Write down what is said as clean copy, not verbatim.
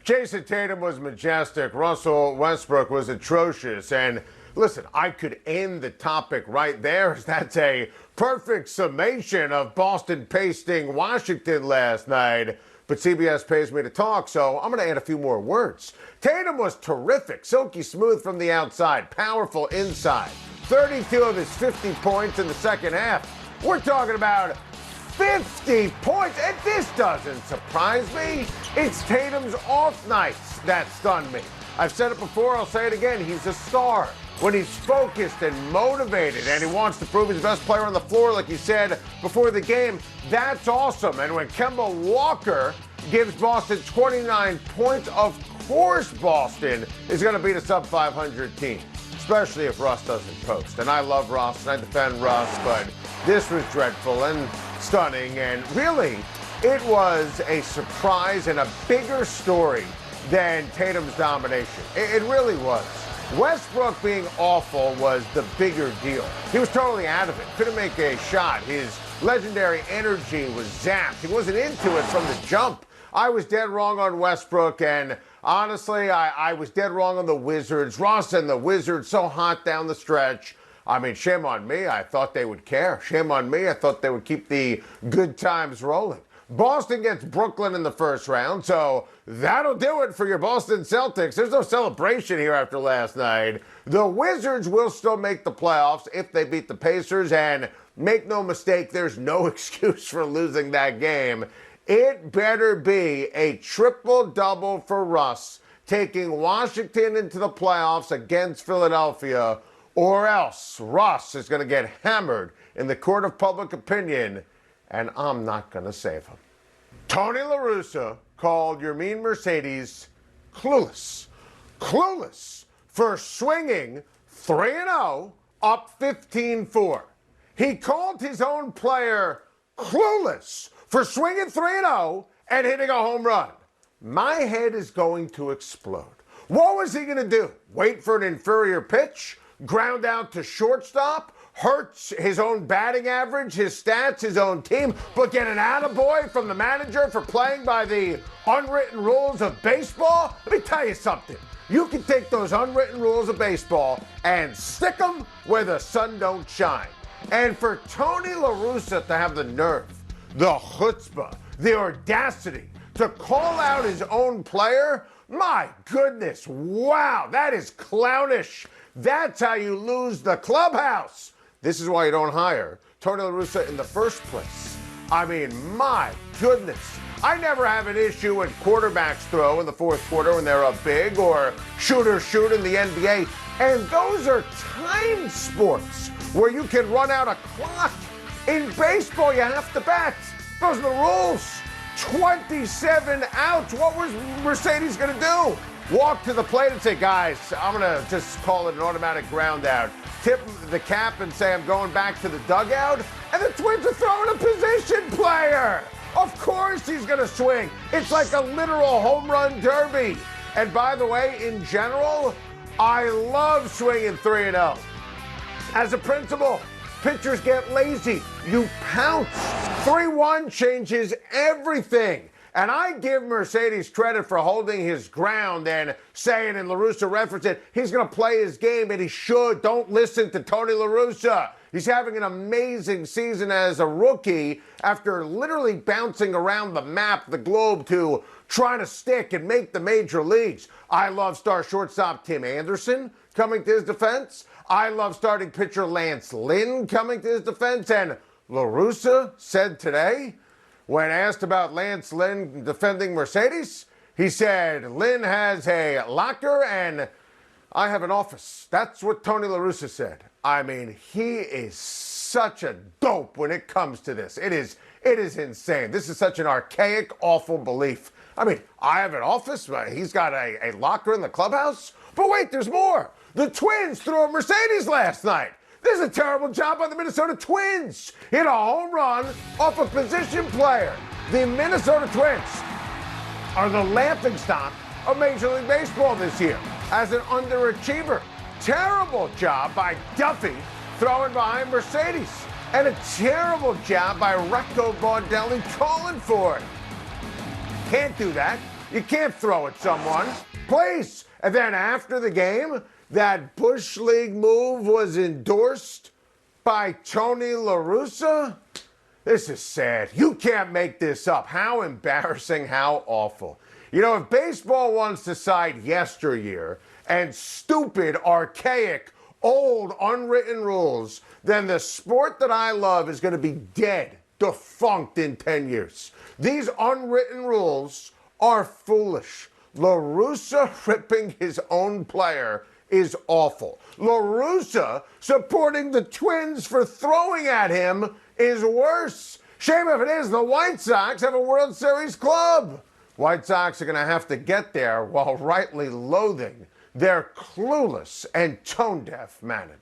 Jayson Tatum was majestic. Russell Westbrook was atrocious. And listen, I could end the topic right there. That's a perfect summation of Boston pasting Washington last night. But CBS pays me to talk, so I'm going to add a few more words. Tatum was terrific, silky smooth from the outside, powerful inside. 32 of his 50 points in the second half. We're talking about 50 points, and this doesn't surprise me. It's Tatum's off nights that stun me. I've said it before, I'll say it again. He's a star. When he's focused and motivated and he wants to prove he's the best player on the floor, like you said before the game, that's awesome. And when Kemba Walker gives Boston 29 points, of course Boston is going to beat a sub-500 team, especially if Russ doesn't post. And I love Russ, and I defend Russ, but this was dreadful and stunning. And really, it was a surprise and a bigger story than Tatum's domination. It really was. Westbrook being awful was the bigger deal. He was totally out of it. Couldn't make a shot. His legendary energy was zapped. He wasn't into it from the jump. I was dead wrong on Westbrook, and honestly, I was dead wrong on the Wizards. Russ and the Wizards so hot down the stretch. I mean, shame on me. I thought they would care. Shame on me. I thought they would keep the good times rolling. Boston gets Brooklyn in the first round, so that'll do it for your Boston Celtics. There's no celebration here after last night. The Wizards will still make the playoffs if they beat the Pacers, and make no mistake, there's no excuse for losing that game. It better be a triple-double for Russ, taking Washington into the playoffs against Philadelphia, or else Russ is going to get hammered in the court of public opinion, and I'm not going to save him. Tony La Russa called Yermin Mercedes clueless. Clueless for swinging 3-0 up 15-4. He called his own player clueless for swinging 3-0 and hitting a home run. My head is going to explode. What was he going to do? Wait for an inferior pitch? Ground out to shortstop? Hurts his own batting average, his stats, his own team, but get an attaboy from the manager for playing by the unwritten rules of baseball? Let me tell you something. You can take those unwritten rules of baseball and stick them where the sun don't shine. And for Tony La Russa to have the nerve, the chutzpah, the audacity to call out his own player, my goodness, wow, that is clownish. That's how you lose the clubhouse. This is why you don't hire Tony La Russa in the first place. I mean, my goodness. I never have an issue when quarterbacks throw in the fourth quarter when they're up big, or shooters shoot in the NBA. And those are timed sports where you can run out a clock. In baseball, you have to bat. Those are the rules. 27 outs. What was Mercedes going to do? Walk to the plate and say, guys, I'm going to just call it an automatic ground out. Tip the cap and say I'm going back to the dugout. And the Twins are throwing a position player. Of course he's going to swing. It's like a literal home run derby. And by the way, in general, I love swinging 3-0. As a principle, pitchers get lazy. You pounce. 3-1 changes everything. And I give Mercedes credit for holding his ground and saying, and La Russa referenced it, he's going to play his game, and he should. Don't listen to Tony La Russa. He's having an amazing season as a rookie after literally bouncing around the map, the globe, to try to stick and make the major leagues. I love star shortstop Tim Anderson coming to his defense. I love starting pitcher Lance Lynn coming to his defense. And La Russa said today, when asked about Lance Lynn defending Mercedes, he said, Lynn has a locker and I have an office. That's what Tony La Russa said. I mean, he is such a dope when it comes to this. It is insane. This is such an archaic, awful belief. I mean, I have an office. He's got a locker in the clubhouse. But wait, there's more. The Twins threw a Mercedes last night. This is a terrible job by the Minnesota Twins. Hit a home run off a position player. The Minnesota Twins are the laughingstock of Major League Baseball this year as an underachiever. Terrible job by Duffy throwing behind Mercedes. And a terrible job by Recco Baudelli calling for it. Can't do that. You can't throw at someone. Please. And then after the game, that Bush League move was endorsed by Tony La Russa? This is sad. You can't make this up. How embarrassing, how awful. You know, if baseball wants to cite yesteryear and stupid, archaic, old, unwritten rules, then the sport that I love is going to be dead, defunct in 10 years. These unwritten rules are foolish. La Russa ripping his own player is awful. La Russa supporting the Twins for throwing at him is worse. Shame if it is. The White Sox have a World Series club. White Sox are going to have to get there while rightly loathing their clueless and tone-deaf manager.